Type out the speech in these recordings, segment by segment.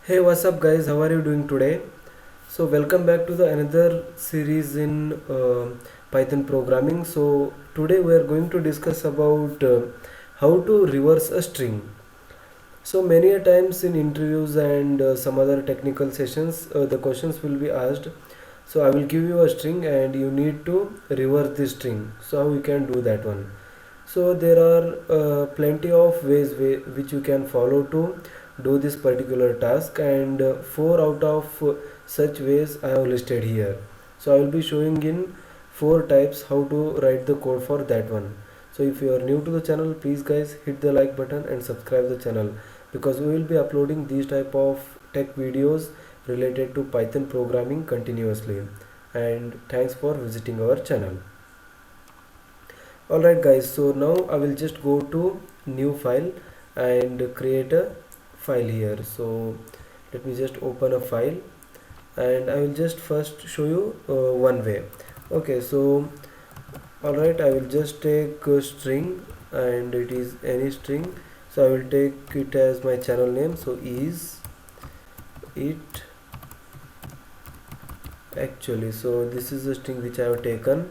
Hey, what's up, guys? How are you doing today? So, welcome back to the another series in Python programming. So, today we are going to discuss about how to reverse a string. So, many a times in interviews and some other technical sessions, the questions will be asked. So, I will give you a string and you need to reverse this string. So, how you can do that one? So there are plenty of ways which you can follow to do this particular task, and four out of such ways I have listed here. So I will be showing in four types how to write the code for that one. So if you are new to the channel, please guys hit the like button and subscribe the channel, because we will be uploading these type of tech videos related to Python programming continuously. And thanks for visiting our channel. Alright guys, so now I will just go to new file and create a file here. So let me just open a file and I will just first show you one way. Okay, so alright, I will just take a string and it is any string. So I will take it as my channel name. So is it actually, so this is the string which I have taken,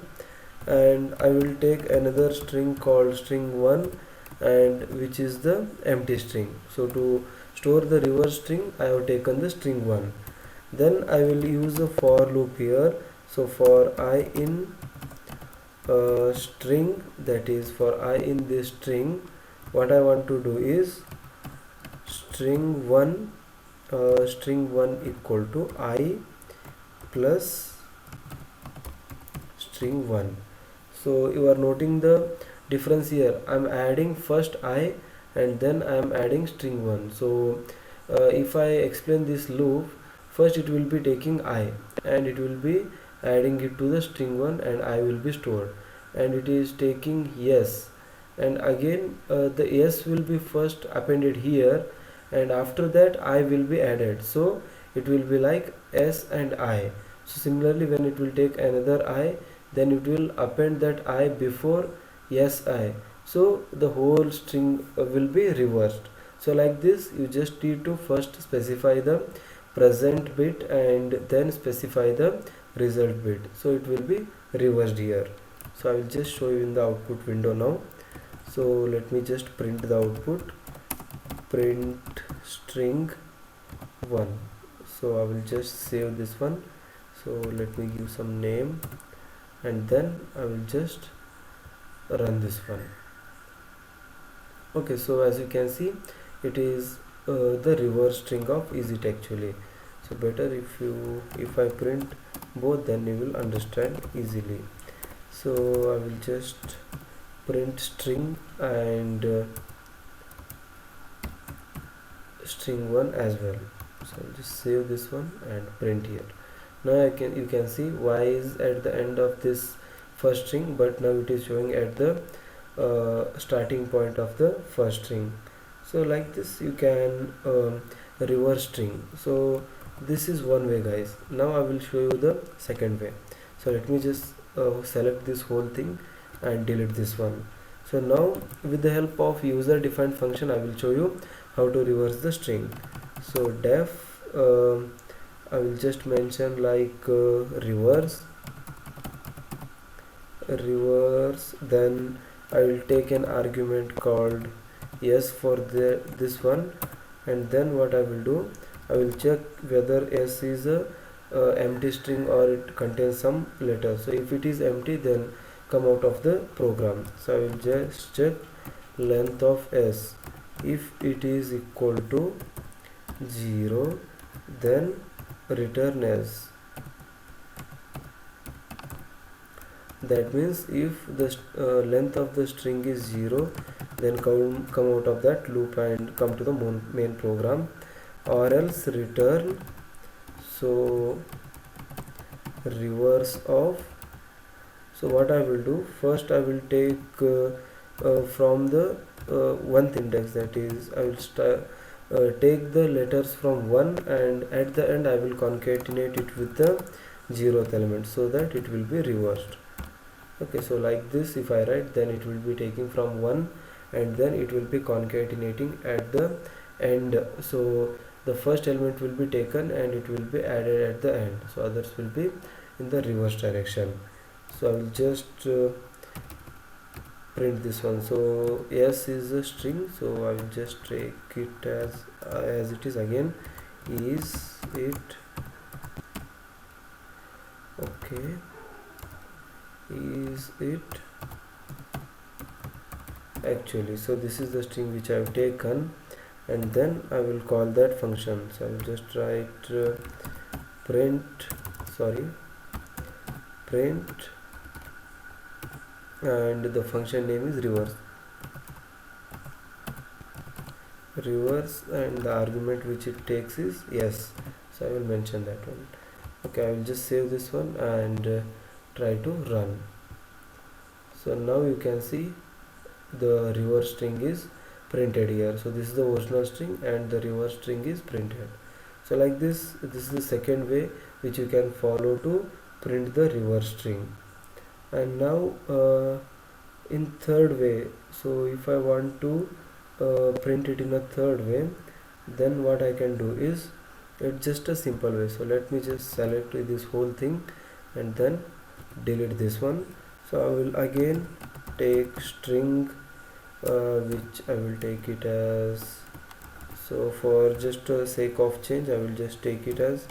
and I will take another string called string1, and which is the empty string. So to store the reverse string, I have taken the string1. Then I will use a for loop here. So for I in string, that is for I in this string, what I want to do is string1 string1 equal to I plus string1. So you are noting the difference here. I'm adding first I and then I'm adding string1. So if I explain this loop, first it will be taking I and it will be adding it to the string1 and I will be stored, and it is taking yes, and again the yes will be first appended here, and after that I will be added. So it will be like S and I. So similarly, when it will take another I, then it will append that I before yes I. So the whole string will be reversed. So like this, you just need to first specify the present bit and then specify the result bit. So it will be reversed here. So I will just show you in the output window now. So let me just print the output, print string 1. So I will just save this one. So let me give some name and then I will just run this one. Okay, so as you can see, it is the reverse string of is it actually. So better if I print both, then you will understand easily. So I will just print string and string1 as well. So I'll just save this one and print here. Now you can see y is at the end of this first string, but now it is showing at the starting point of the first string. So like this you can reverse string. So this is one way, guys. Now I will show you the second way. So let me just select this whole thing and delete this one. So now with the help of user defined function, I will show you how to reverse the string. So def I will just mention like reverse, then I will take an argument called yes for this one, and then what I will do, I will check whether s is a empty string or it contains some letter. So if it is empty, then come out of the program. So I will just check length of s. If it is equal to 0, then return s. That means if the length of the string is 0, then come out of that loop and come to the main program, or else return so reverse of. So what I will do, first I will take from the 1th index, that is I will take the letters from 1 and at the end I will concatenate it with the 0th element so that it will be reversed. Okay, so like this if I write, then it will be taking from 1 and then it will be concatenating at the end. So the first element will be taken and it will be added at the end, so others will be in the reverse direction. So I will just print this one. So s is a string, so I will just take it as it is again. Is it okay? Is it actually? So this is the string which I have taken, and then I will call that function. So I will just write print and the function name is reverse, and the argument which it takes is yes. So I will mention that one. Okay, I will just save this one and try to run. So now you can see the reverse string is printed here. So this is the original string and the reverse string is printed. So like this is the second way which you can follow to print the reverse string. And now in third way, so if I want to print it in a third way, then what I can do is, it's just a simple way. So let me just select this whole thing and then delete this one. So I will again take string which I will take it as, so for just sake of change I will just take it as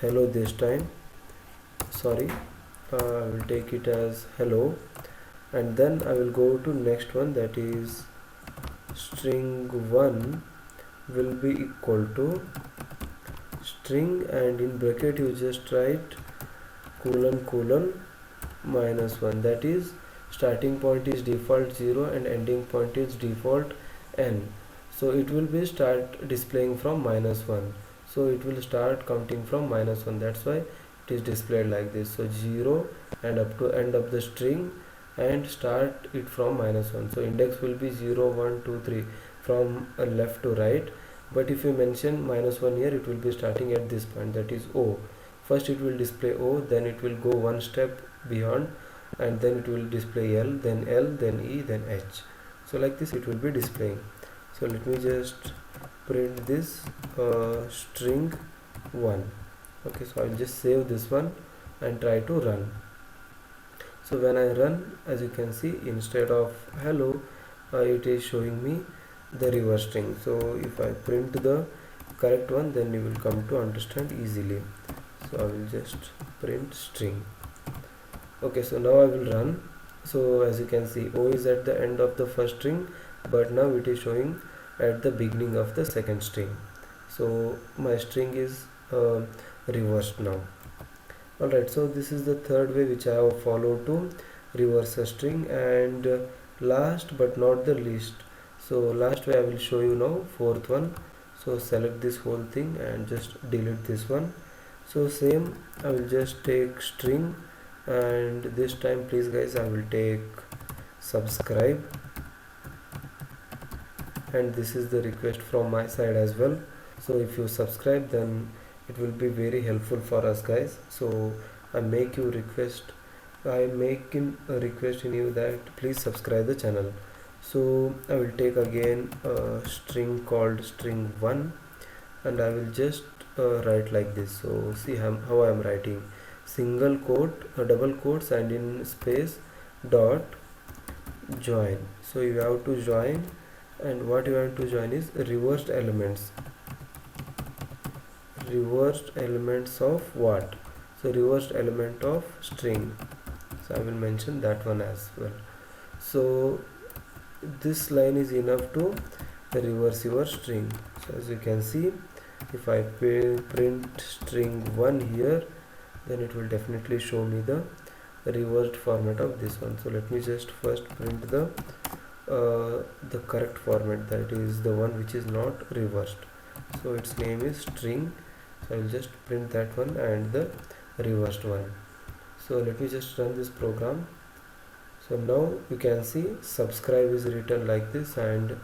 hello this time. I will take it as hello, and then I will go to next one, that is string1 will be equal to string, and in bracket you just write colon -1, that is starting point is default 0 and ending point is default n. So it will be start displaying from -1, so it will start counting from -1, that's why it is displayed like this. So 0 and up to end of the string and start it from -1. So index will be 0 1 2 3 from left to right, but if you mention -1 here, it will be starting at this point, that is O. First it will display O, then it will go one step beyond, and then it will display L, then E, then H. So like this it will be displaying. So let me just print this string 1. Okay, so I'll just save this one and try to run. So when I run, as you can see, instead of hello, it is showing me the reverse string. So if I print the correct one, then you will come to understand easily. So I will just print string. Okay, so now I will run. So as you can see, O is at the end of the first string, but now it is showing at the beginning of the second string. So my string is reversed now. Alright, so this is the third way which I have followed to reverse a string. And last but not the least, so last way I will show you now, fourth one. So select this whole thing and just delete this one. So same, I will just take string, and this time please guys, I will take subscribe, and this is the request from my side as well. So if you subscribe, then it will be very helpful for us guys. So I make a request in you that please subscribe the channel. So I will take again a string called string1, and I will just write like this. So see how I am writing: single quote, double quotes, and in space dot join. So you have to join, and what you want to join is reversed elements of what? So reversed element of string. So I will mention that one as well. So this line is enough to reverse your string. So as you can see, if I print string1 here, then it will definitely show me the reversed format of this one. So let me just first print the correct format, that is the one which is not reversed. So its name is string. So I will just print that one and the reversed one. So let me just run this program. So now you can see subscribe is written like this, and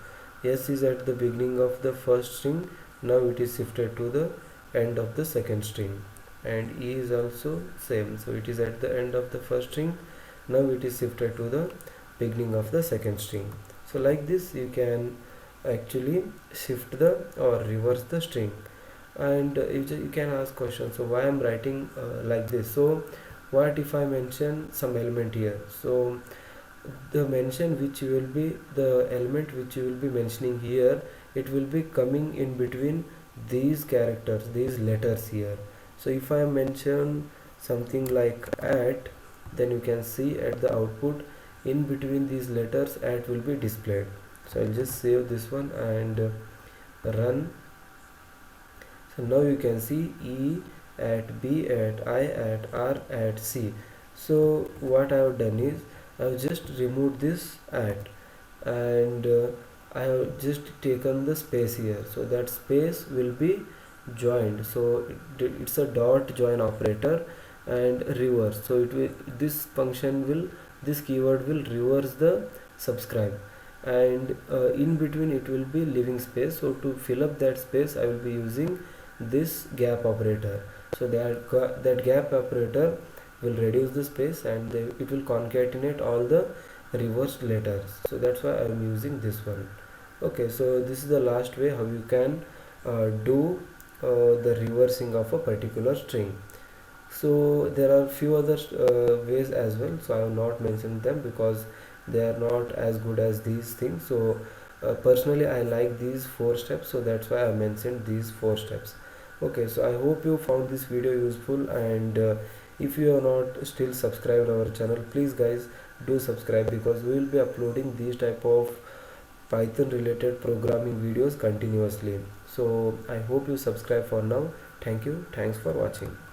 S is at the beginning of the first string. Now it is shifted to the end of the second string, and E is also same. So it is at the end of the first string. Now it is shifted to the beginning of the second string. So like this you can actually shift the or reverse the string. And you can ask questions, so why I'm writing like this. So what if I mention some element here? So the mention which you will be, the element which you will be mentioning here, it will be coming in between these characters, these letters here. So if I mention something like at, then you can see at the output in between these letters at will be displayed. So I'll just save this one and run. So now you can see E at B at I at R at C. So what I have done is I have just removed this at, and I have just taken the space here, so that space will be joined. So it's a dot join operator and reverse. So it will, this function will, this keyword will reverse the subscribe, and in between it will be leaving space. So to fill up that space I will be using this gap operator. So that gap operator will reduce the space, and it will concatenate all the reversed letters. So that's why I'm using this one. Okay, so this is the last way how you can do the reversing of a particular string. So there are few other ways as well, so I have not mentioned them because they are not as good as these things. So personally I like these 4 steps, so that's why I mentioned these 4 steps. Okay, so I hope you found this video useful, and if you are not still subscribed our channel, please guys do subscribe, because we will be uploading these type of Python related programming videos continuously. So I hope you subscribe for now. Thank you, thanks for watching.